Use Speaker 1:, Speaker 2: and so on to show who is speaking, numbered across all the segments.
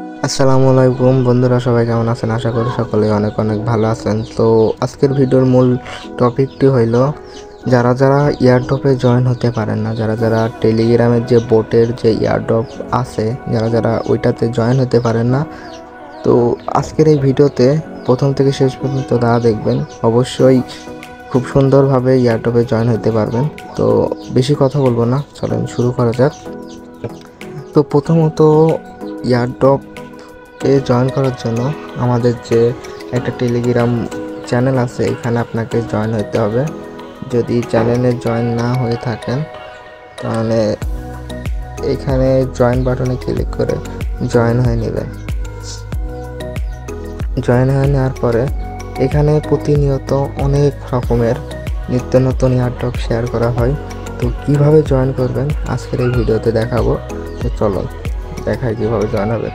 Speaker 1: আসসালামু আলাইকুম বন্ধুরা, সবাই কেমন আছেন? আশা করি সকলে অনেক অনেক ভালো আছেন। তো আজকের ভিডিওর মূল টপিকটি হইল যারা যারা ইয়ারড্রপে জয়েন হতে পারেন না, যারা যারা টেলিগ্রামের যে বোটের যে ইয়ারড্রপ আছে, যারা যারা ওইটাতে জয়েন হতে পারেন না, তো আজকের এই ভিডিওতে প্রথম থেকে শেষ পর্যন্ত তারা দেখবেন, অবশ্যই খুব সুন্দরভাবে ইয়ারড্রপে জয়েন হতে পারবেন। তো বেশি কথা বলবো না, চলেন শুরু করা যাক। তো প্রথমত ইয়ারড্রপ জয়েন করার জন্য আমাদের যে একটা টেলিগ্রাম চ্যানেল আছে, এখানে আপনাকে জয়েন হতে হবে। যদি চ্যানেলে জয়েন না হয়ে থাকেন তাহলে এখানে জয়েন বাটনে ক্লিক করে জয়েন হয়ে নেবেন। জয়েন হয়ে নেওয়ার পরে এখানে প্রতিনিয়ত অনেক রকমের নিত্য নতুন ইয়ারড্রপ শেয়ার করা হয়। তো কিভাবে জয়েন করবেন আজকের এই ভিডিওতে দেখাবো। তো চলো দেখাই কিভাবে জয়েন হবে।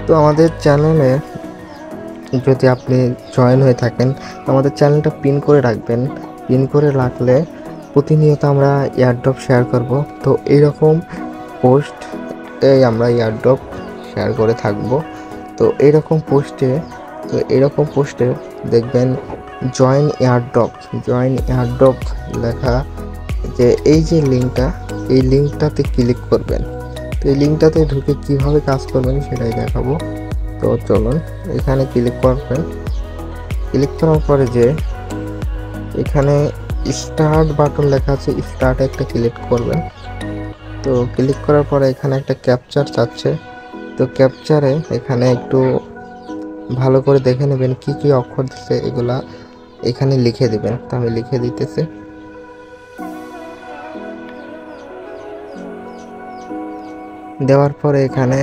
Speaker 1: তো আমাদের চ্যানেলে যদি আপনি জয়েন হয়ে থাকেন, আমাদের চ্যানেলটা পিন করে রাখবেন। পিন করে রাখলে প্রতিনিয়ত আমরা এয়ারড্রপ শেয়ার করব। তো এইরকম পোস্ট আমরা এয়ারড্রপ শেয়ার করে থাকব। তো এইরকম পোস্টে দেখবেন জয়েন এয়ারড্রপ লেখা, যে এই যে লিঙ্কটা, এই লিঙ্কটাতে ক্লিক করবেন। তো এই লিঙ্কটাতে ঢুকে কিভাবে কাজ করবেন সেটাই দেখাবো। তো চলুন এখানে ক্লিক করবেন। ক্লিক করার পরে যে এখানে স্টার্ট বাটন লেখা আছে, স্টার্টে একটা ক্লিক করবেন। তো ক্লিক করার পরে এখানে একটা ক্যাপচার চাচ্ছে। তো ক্যাপচারে এখানে একটু ভালো করে দেখে নেবেন কি কি অক্ষর দিচ্ছে, এগুলা এখানে লিখে দিবেন। তো আমি লিখে দিতেছি। দেওয়ার পরে এখানে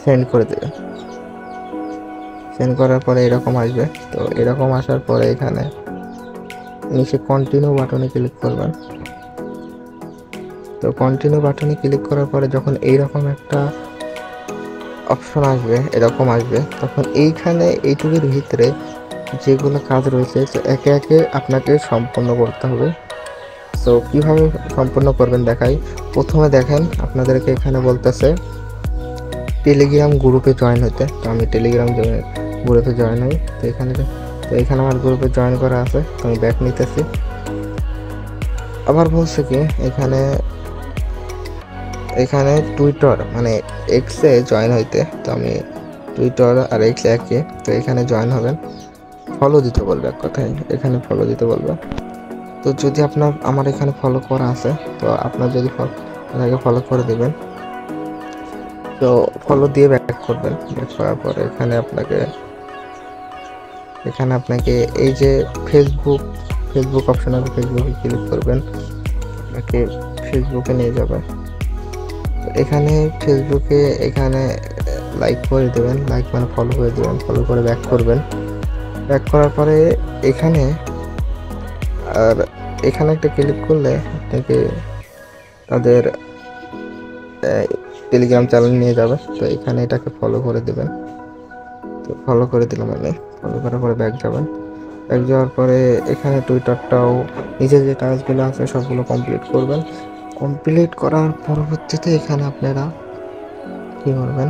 Speaker 1: সেন্ড করে দেবেন। সেন্ড করার পরে এরকম আসবে। তো এরকম আসার পরে এখানে নিচে কন্টিনিউ বাটনে ক্লিক করবেন। তো কন্টিনিউ বাটনে ক্লিক করার পরে যখন এইরকম একটা অপশন আসবে, এরকম আসবে, তখন এইখানে এইটুকুর ভিতরে যেগুলো কাজ রয়েছে তো একে একে আপনাকে সম্পূর্ণ করতে হবে। তো কিভাবে সম্পূর্ণ করবেন দেখাই। প্রথমে দেখেন আপনাদেরকে এখানে বলতেছে টেলিগ্রাম গ্রুপে জয়েন হতে। তো আমি টেলিগ্রাম গ্রুপে জয়েন হই। তো এখানে আমার গ্রুপে জয়েন করা আছে। তো আমি ব্যাক নিতেছি। আবার বলছে কি এখানে টুইটার মানে এক্সে জয়েন হইতে। তো আমি টুইটার আর এক্স একই। তো এখানে জয়েন হবেন। ফলো দিতে বলবে, এক কথায় এখানে ফলো দিতে বলবে। তো যদি আমার এখানে ফলো করা আছে, তো আপনার যদি আপনাকে ফলো করে দেবেন। তো ফলো দিয়ে ব্যাক করবেন। ব্যাক করার পরে এখানে আপনাকে এই যে ফেসবুক অপশন আছে, ফেসবুকে ক্লিক করবেন। আপনাকে ফেসবুকে নিয়ে যাবে। এখানে ফেসবুকে এখানে লাইক করে দেবেন। লাইক মানে ফলো করে দেবেন। ফলো করে ব্যাক করবেন। ব্যাক করার পরে এখানে একটা ক্লিক করলে আপনাকে তাদের টেলিগ্রাম চ্যানেল নিয়ে যাবে। তো এখানে এটাকে ফলো করে দেবেন। তো ফলো করে দিলাম আমি। ফলো করার পরে ব্যাক যাবেন। ব্যাক যাওয়ার পরে এখানে টুইটারটাও নিচে যে টাস্কগুলো আছে সবগুলো কমপ্লিট করবেন। কমপ্লিট করার পরবর্তীতে এখানে আপনারা কি করবেন,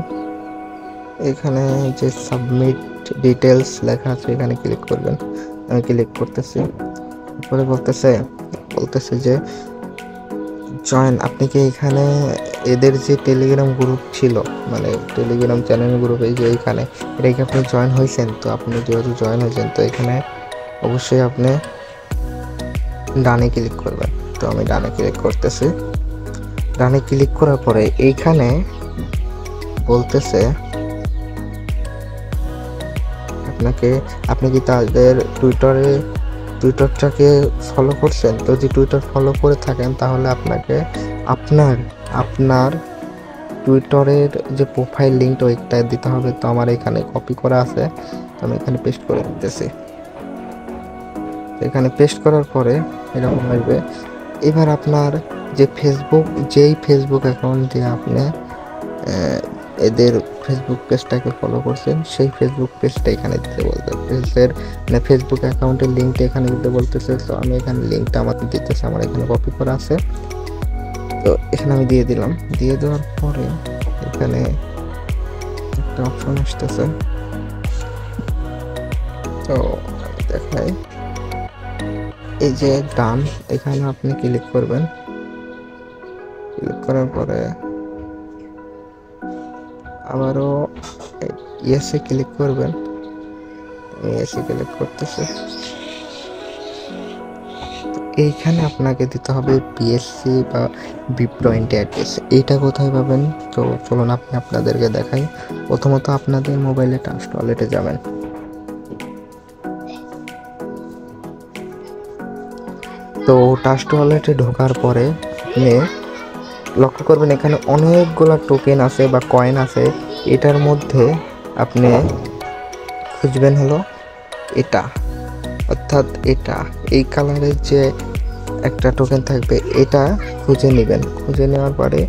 Speaker 1: এখানে যে সাবমিট ডিটেলস লেখা আছে এখানে ক্লিক করবেন। আমি ক্লিক করতেছি। তারপরে বলতেছে যে জয়েন। আপনি কি এখানে এদের যে টেলিগ্রাম গ্রুপ ছিল, মানে টেলিগ্রাম চ্যানেল গ্রুপ, এই যে এইখানে এটা কি আপনি জয়েন হয়েছেন? তো আপনি যেহেতু জয়েন হয়েছেন, তো এখানে অবশ্যই আপনি ডানে ক্লিক করবেন। তো আমি ডানে ক্লিক করতেছি। ডানে ক্লিক করার পরে এইখানে বলতেছে আপনি কি তাদের টুইটারটাকে ফলো করছেন? তো যদি টুইটার ফলো করে থাকেন তাহলে আপনাকে আপনার টুইটারের যে প্রোফাইল লিঙ্কটা ওইটা দিতে হবে। তো আমার এখানে কপি করা আছে, তো আমি এখানে পেস্ট করে দিতেছি। এখানে পেস্ট করার পরে এরকম আসবে। এবার আপনার যেই ফেসবুক অ্যাকাউন্ট দিয়ে আপনি এদের ফেসবুক পেজটাকে ফলো করছেন, সেই ফেসবুক পেজটা এখানে দিতে বলতে ফেসবুক অ্যাকাউন্টের লিঙ্কটা এখানে দিতে বলতেছে। তো আমি এখানে লিঙ্কটা আমার দিতেছে, আমার এখানে কপি করা আছে। তো এখানে আমি দিয়ে দিলাম। দিয়ে দেওয়ার পরে এখানে একটা অপশন আসতেছে। তো দেখাই, এই যে ডান, এখানে আপনি ক্লিক করবেন। ক্লিক করার পরে আবারও ইয়েসে ক্লিক করবেন। ইয়েসে ক্লিক করতেছে। এইখানে আপনাকে দিতে হবে বিএসসি বা বি20 অ্যাড্রেস। এইটা কোথায় পাবেন? তো চলুন আপনাদেরকে দেখাই। প্রথমত আপনাদের মোবাইলে ট্রাস্ট ওয়ালেটে যাবেন। তো ট্রাস্ট ওয়ালেটে ঢোকার পরে আপনি লক্ষ্য করবেন এখানে অনেকগুলো টোকেন আছে বা কয়েন আছে। এটার মধ্যে আপনি খুঁজবেন হলো এটা, অর্থাৎ এটা এই কালারের যে একটা টোকেন থাকবে, এটা খুঁজে নেবেন। খুঁজে নেওয়ার পরে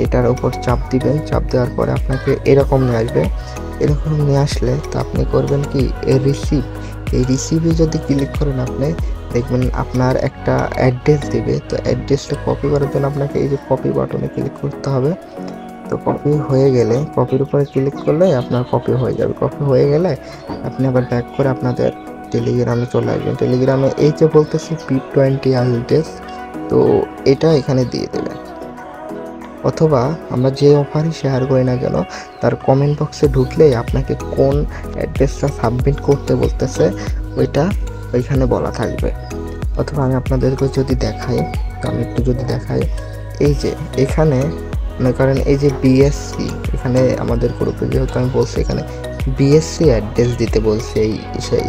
Speaker 1: এটার উপর চাপ দিবেন। চাপ দেওয়ার পরে আপনাকে এরকম নিয়ে আসবে। এরকম নিয়ে আসলে তো আপনি করবেন কি, রিসিভ, এই রিসিভে যদি ক্লিক করেন আপনি দেখবেন আপনার একটা অ্যাড্রেস দিবে। তো অ্যাড্রেসটা কপি করার জন্য আপনাকে এই যে কপি বাটনে ক্লিক করতে হবে। তো কপি হয়ে গেলে, কপির উপরে ক্লিক করলে আপনার কপি হয়ে যাবে। কপি হয়ে গেলে আপনি আবার ব্যাক করে আপনাদের টেলিগ্রামে চলে আসবেন। টেলিগ্রামে এই যে বলতেছি বি20 অ্যাড্রেস, তো এটা এখানে দিয়ে দেবেন। অথবা আমরা যে অফারই শেয়ার করি না কেন, তার কমেন্ট বক্সে ঢুকলেই আপনাকে কোন অ্যাড্রেসটা সাবমিট করতে বলতেছে ওইটা ওইখানে বলা থাকবে। অথবা আমি আপনাদেরকে যদি দেখাই, তো আমি একটু যদি দেখাই, এই যে এখানে মনে করেন এই যে বিএসসি, এখানে আমাদের গ্রুপে যেহেতু আমি বলছি এখানে বিএসসি অ্যাড্রেস দিতে বলছি এই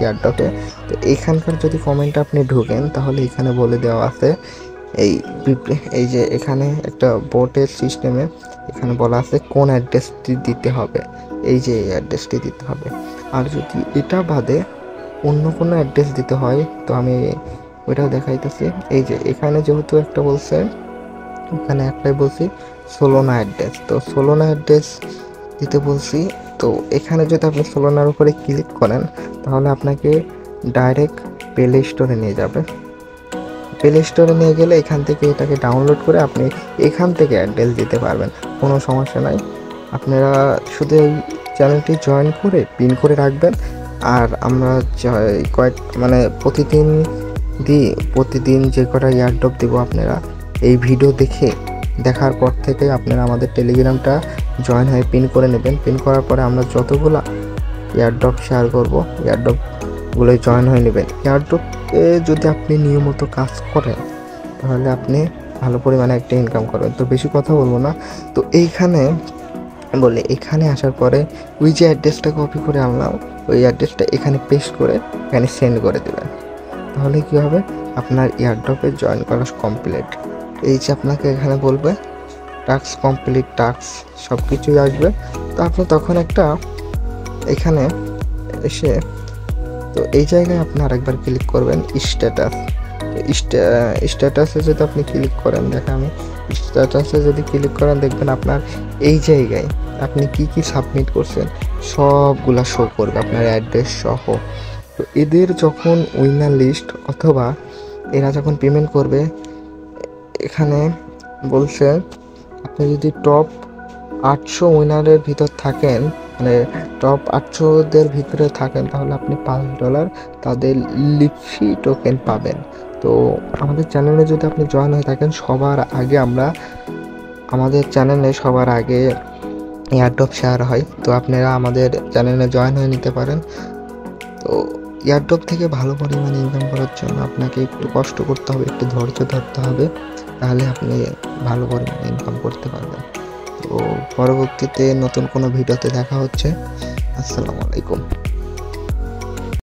Speaker 1: এয়ারড্রপে। তো এখানকার যদি কমেন্টে আপনি ঢোকেন তাহলে এখানে বলে দেওয়া আছে এই যে এখানে একটা বোটের সিস্টেমে এখানে বলা আছে কোন অ্যাড্রেসটি দিতে হবে, এই যে অ্যাড্রেসটি দিতে হবে। আর যদি এটা বাদে অন্য কোনো অ্যাড্রেস দিতে হয় তো আমি ওইটাও দেখাইতেছি। এই যে এখানে যেহেতু একটা বলছে, এখানে একটাই বলছি সোলোনা অ্যাড্রেস, তো সোলোনা অ্যাড্রেস দিতে বলছি। তো এখানে যদি আপনি সোলোনার উপরে ক্লিক করেন তাহলে আপনাকে ডাইরেক্ট প্লে স্টোরে নিয়ে যাবে। প্লে স্টোরে নিয়ে গেলে এখান থেকে এটাকে ডাউনলোড করে আপনি এখান থেকে অ্যাড্রেস দিতে পারবেন, কোনো সমস্যা নাই। আপনারা শুধু এই চ্যানেলটি জয়েন করে পিন করে রাখবেন। আর আমরা মানে প্রতিদিন যে কটা এয়ারড্রপ দেবো আপনারা এই ভিডিও দেখার পর থেকে আপনারা আমাদের টেলিগ্রামটা জয়েন হয়ে পিন করে নেবেন। পিন করার পরে আমরা যতগুলো এয়ারড্রপ শেয়ার করব এয়ারড্রপগুলো জয়েন হয়ে নেবেন। এয়ারড্রপে যদি আপনি নিয়মিত কাজ করেন তাহলে আপনি ভালো পরিমাণে একটা ইনকাম করবেন। তো বেশি কথা বলবো না। তো এখানে আসার পরে ওই যে অ্যাড্রেসটা কপি করে আনলাম, ওই অ্যাড্রেসটা এখানে পেস্ট করে এখানে সেন্ড করে দেবেন। তাহলে কী হবে, আপনার এয়ারড্রপে জয়েন করা কমপ্লিট। এই যে আপনাকে এখানে বলবে টাস্ক কমপ্লিট, টাস্ক সব কিছুই আসবে। তো আপনি তখন একটা এখানে এসে, তো এই জায়গায় আপনি আরেকবার ক্লিক করবেন স্ট্যাটাসে যদি আপনি ক্লিক করেন, দেখেন আমি স্ট্যাটাসে যদি ক্লিক করেন দেখবেন আপনার এই জায়গায় আপনি কি সাবমিট করছেন সবগুলা শো করবে আপনার অ্যাড্রেস সহ। তো এদের যখন উইনার লিস্ট অথবা এরা যখন পেমেন্ট করবে, এখানে বলছে আপনি যদি টপ 800 উইনারের ভিতর থাকেন, মানে টপ 800দের ভিতরে থাকেন, তাহলে আপনি $5 তাদের লিফি টোকেন পাবেন। তো আমাদের চ্যানেলে যদি আপনি জয়েন হয়ে থাকেন, আমাদের চ্যানেলে সবার আগে এয়ারড্রপ শেয়ার হয়। তো আপনারা আমাদের চ্যানেলে জয়েন হয়ে নিতে পারেন। তো এয়ারড্রপ থেকে ভালো পরিমাণে ইনকাম করার জন্য আপনাকে একটু কষ্ট করতে হবে, একটু ধৈর্য ধরতে হবে, তাহলে আপনি ভালো পরিমাণে ইনকাম করতে পারবেন। তো পরবর্তীতে নতুন কোনো ভিডিওতে দেখা হচ্ছে। আসসালামু আলাইকুম।